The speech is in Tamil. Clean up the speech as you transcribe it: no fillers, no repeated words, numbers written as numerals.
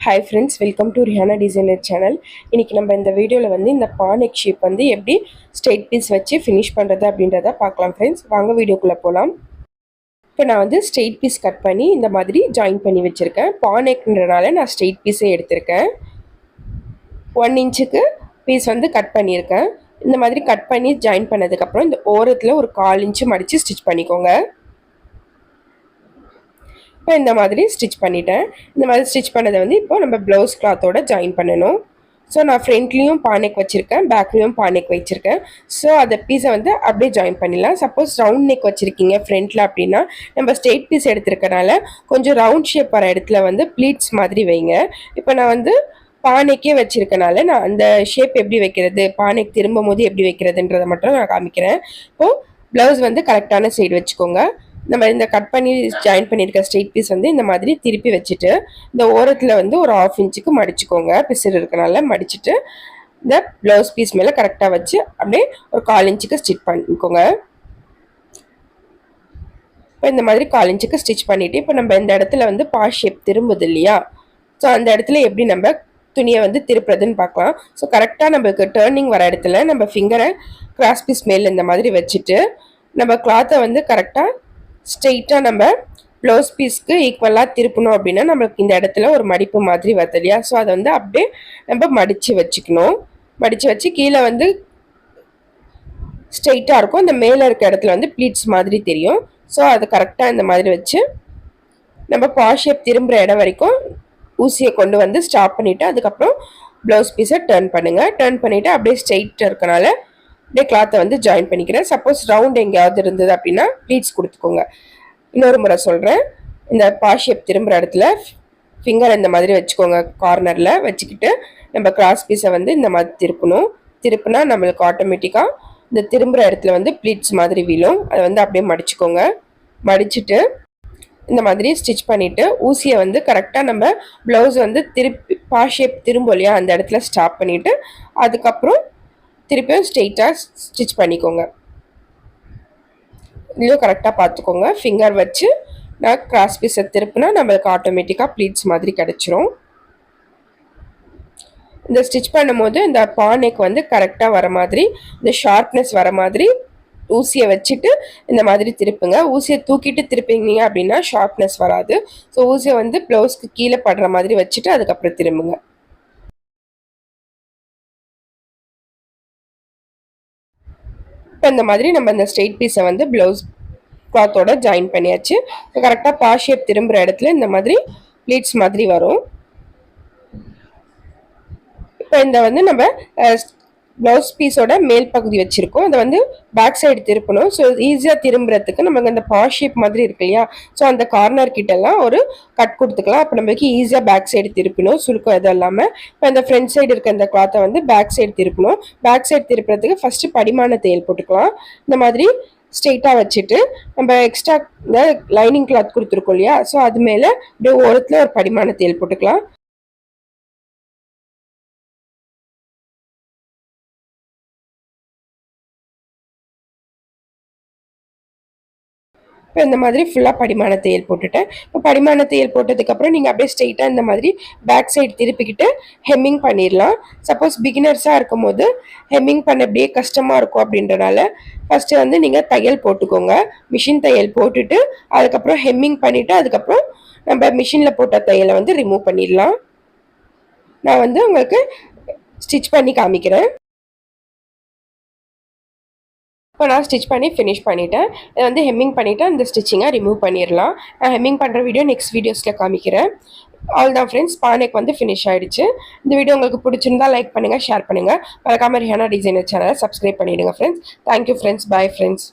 Hi friends, welcome to Rihanna Designer channel. இன்னைக்கு நம்ம இந்த வீடியோல வந்து இந்த பானெக் ஷேப் வந்து எப்படி ஸ்ட்ரெயிட் பீஸ் வச்சு ஃபினிஷ் பண்றது அப்படின்றத பார்க்கலாம் फ्रेंड्स. வாங்க வீடியோக்குள்ள போலாம். இப்போ நான் வந்து ஸ்ட்ரெயிட் பீஸ் கட் பண்ணி இந்த மாதிரி ஜாயின் பண்ணி வச்சிருக்கேன். பானெக்ன்றனால நான் ஸ்ட்ரெயிட் பீஸே எடுத்திருக்கேன். 1 இன்ச்சுக்கு பீஸ் வந்து கட் பண்ணியிருக்கேன். இந்த மாதிரி கட் பண்ணி ஜாயின் பண்ணதுக்கு அப்புறம் இந்த ஓரத்துல ஒரு 1/4 இன்ச் மடிச்சு ஸ்டிச் பண்ணிக்கோங்க. இப்போ இந்த மாதிரி ஸ்டிச் பண்ணிட்டேன். இந்த மாதிரி ஸ்டிச் பண்ணதை வந்து இப்போ நம்ம ப்ளவுஸ் கிளாத்தோட ஜாயின் பண்ணணும். ஸோ நான் ஃப்ரண்ட்லேயும் பானெக் வச்சுருக்கேன், பேக்லேயும் பானெக் வச்சுருக்கேன். ஸோ அதை பீஸை வந்து அப்படியே ஜாயின் பண்ணிடலாம். சப்போஸ் ரவுண்ட் நெக் வச்சுருக்கீங்க ஃப்ரண்ட்டில் அப்படின்னா நம்ம ஸ்ட்ரெயிட் பீஸ் எடுத்துருக்கனால கொஞ்சம் ரவுண்ட் ஷேப் வர இடத்துல வந்து ப்ளீட்ஸ் மாதிரி வைங்க. இப்போ நான் வந்து பானெக்கே வச்சுருக்கனால நான் அந்த ஷேப் எப்படி வைக்கிறது, பானெக் திரும்பும் போது எப்படி வைக்கிறதுன்றதை மட்டும் நான் காமிக்கிறேன். இப்போது ப்ளவுஸ் வந்து கரெக்டான சைடு வச்சுக்கோங்க. நம்ம இந்த கட் பண்ணி ஜாயின் பண்ணியிருக்க ஸ்ட்ரெயிட் பீஸ் வந்து இந்த மாதிரி திருப்பி வச்சுட்டு இந்த ஓரத்தில் வந்து ஒரு 1/2 இன்ச்சுக்கு மடிச்சுக்கோங்க. பிசுறு இருக்கனால மடிச்சுட்டு இந்த ப்ளவுஸ் பீஸ் மேலே கரெக்டாக வச்சு அப்படியே ஒரு 1/4 இன்ச்சுக்கு ஸ்டிச் பண்ணிக்கோங்க. இப்போ இந்த மாதிரி 1/4 இன்ச்சுக்கு ஸ்டிச் பண்ணிவிட்டு இப்போ நம்ம இந்த இடத்துல வந்து ஷேப் திரும்புது இல்லையா, ஸோ அந்த இடத்துல எப்படி நம்ம துணியை வந்து திருப்புறதுன்னு பார்க்கலாம். ஸோ கரெக்டாக நம்மளுக்கு டேர்னிங் வர இடத்துல நம்ம ஃபிங்கரை கிராஸ் பீஸ் மேலே இந்த மாதிரி வச்சுட்டு நம்ம கிளாத்தை வந்து கரெக்டாக ஸ்ட்ரெயிட்டாக நம்ம ப்ளவுஸ் பீஸ்க்கு ஈக்குவலாக திருப்பணும் அப்படின்னா நம்மளுக்கு இந்த இடத்துல ஒரு மடிப்பு மாதிரி வருது இல்லையா, ஸோ அதை வந்து அப்படியே நம்ம மடித்து வச்சுக்கணும். மடித்து வச்சு கீழே வந்து ஸ்ட்ரெயிட்டாக இருக்கும், இந்த மேலே இருக்க இடத்துல வந்து ப்ளீட்ஸ் மாதிரி தெரியும். ஸோ அது கரெக்டாக இந்த மாதிரி வச்சு நம்ம ஷேப் திரும்புகிற இடம் வரைக்கும் ஊசியை கொண்டு வந்து ஸ்டாப் பண்ணிவிட்டு அதுக்கப்புறம் ப்ளவுஸ் பீஸை டர்ன் பண்ணுங்கள். டர்ன் பண்ணிவிட்டு அப்படியே ஸ்ட்ரெயிட்டாக இருக்கனால அப்படியே கிளாத்தை வந்து ஜாயின் பண்ணிக்கிறேன். சப்போஸ் ரவுண்ட் எங்கேயாவது இருந்தது அப்படின்னா ப்ளீட்ஸ் கொடுத்துக்கோங்க. இன்னொரு முறை சொல்கிறேன். இந்த ஷேப் திரும்புகிற இடத்துல ஃபிங்கர் இந்த மாதிரி வச்சுக்கோங்க, கார்னரில் வச்சுக்கிட்டு நம்ம கிராஸ் பீஸை வந்து இந்த மாதிரி திருப்பணும். திருப்பினா நம்மளுக்கு ஆட்டோமேட்டிக்காக இந்த திரும்புகிற இடத்துல வந்து ப்ளீட்ஸ் மாதிரி வீழும். அதை வந்து அப்படியே மடிச்சுக்கோங்க. மடிச்சுட்டு இந்த மாதிரி ஸ்டிச் பண்ணிவிட்டு ஊசியை வந்து கரெக்டாக நம்ம ப்ளவுஸ் வந்து திருப்பி ஷேப் திரும்பும் இல்லையா அந்த இடத்துல ஸ்டாப் பண்ணிவிட்டு அதுக்கப்புறம் திருப்பியும் ஸ்ட்ரெயிட்டாக ஸ்டிச் பண்ணிக்கோங்க. இதுலேயும் கரெக்டாக பார்த்துக்கோங்க. ஃபிங்கர் வச்சு நான் கிராஸ் பீஸை திருப்பினா நம்மளுக்கு ஆட்டோமேட்டிக்காக ப்ளீட்ஸ் மாதிரி கிடச்சிரும். இந்த ஸ்டிச் பண்ணும்போது இந்த பானெக் வந்து கரெக்டாக வர மாதிரி இந்த ஷார்ப்னஸ் வர மாதிரி ஊசியை வச்சுட்டு இந்த மாதிரி திருப்புங்க. ஊசியை தூக்கிட்டு திருப்பிங்க அப்படின்னா ஷார்ப்னஸ் வராது. ஸோ ஊசியை வந்து ப்ளவுஸ்க்கு கீழே படுற மாதிரி வச்சுட்டு அதுக்கப்புறம் திரும்புங்க. இப்போ இந்த மாதிரி நம்ம இந்த ஸ்ட்ரெயிட் பீஸை வந்து ப்ளவுஸ் கிளாத்தோட ஜாயின் பண்ணியாச்சு. கரெக்டாக ஷேப் திரும்புகிற இடத்துல இந்த மாதிரி ப்ளீட்ஸ் மாதிரி வரும். இப்போ இந்த வந்து நம்ம ப்ளவுஸ் பீஸோட மேல் பகுதி வச்சுருக்கோம், அதை வந்து பேக் சைடு திருப்பணும். ஸோ ஈஸியாக திரும்புறதுக்கு நமக்கு அந்த ஷேப் மாதிரி இருக்கு இல்லையா, ஸோ அந்த கார்னர் கிட்டலாம் ஒரு கட் கொடுத்துக்கலாம். அப்போ நம்மளுக்கு ஈஸியாக பேக் சைடு திருப்பணும், சுருக்கம் எதுவும் இல்லாமல். இப்போ இந்த ஃப்ரண்ட் சைடு இருக்க இந்த கிளாத்தை வந்து பேக் சைடு திருப்பணும். பேக் சைடு திருப்புறதுக்கு ஃபஸ்ட்டு படிமான தையல் போட்டுக்கலாம். இந்த மாதிரி ஸ்ட்ரெயிட்டாக வச்சுட்டு நம்ம எக்ஸ்ட்ரா இந்த லைனிங் கிளாத் கொடுத்துருக்கோம் இல்லையா, ஸோ அது மேலே அப்படியே ஓரத்தில் ஒரு படிமான தையல் போட்டுக்கலாம். இப்போ இந்த மாதிரி ஃபுல்லாக படிமான தையல் போட்டுட்டேன். இப்போ படிமான தையல் போட்டதுக்கப்புறம் நீங்கள் அப்படியே ஸ்ட்ரெயிட்டாக இந்த மாதிரி பேக் சைடு திருப்பிக்கிட்டு ஹெம்மிங் பண்ணிடலாம். சப்போஸ் பிகினர்ஸாக இருக்கும் போது ஹெம்மிங் பண்ண அப்படியே கஷ்டமாக இருக்கும் அப்படின்றனால ஃபஸ்ட்டு வந்து நீங்கள் தையல் போட்டுக்கோங்க. மிஷின் தையல் போட்டுட்டு அதுக்கப்புறம் ஹெம்மிங் பண்ணிவிட்டு அதுக்கப்புறம் நம்ம மிஷினில் போட்ட தையலை வந்து ரிமூவ் பண்ணிடலாம். நான் வந்து உங்களுக்கு ஸ்டிச் பண்ணி காமிக்கிறேன். இப்போ நான் ஸ்டிச் பண்ணி ஃபினிஷ் பண்ணிவிட்டேன். இதை வந்து ஹெம்மிங் பண்ணிவிட்டு அந்த ஸ்டிச்சிங்கை ரிமூவ் பண்ணிடலாம். நான் ஹெம்மிங் பண்ணுற வீடியோ நெக்ஸ்ட் வீடியோஸில் காமிக்கிறேன். ஆல் தான் ஃப்ரெண்ட்ஸ், பானெக் வந்து ஃபினிஷ் ஆகிடுச்சு. இந்த வீடியோ உங்களுக்கு பிடிச்சிருந்தா லைக் பண்ணுங்கள், ஷேர் பண்ணுங்கள். மறக்காம ரிஹானா டிசைனர் சேனலை சப்ஸ்கிரைப் பண்ணிவிடுங்க friends. Thank you friends, bye friends.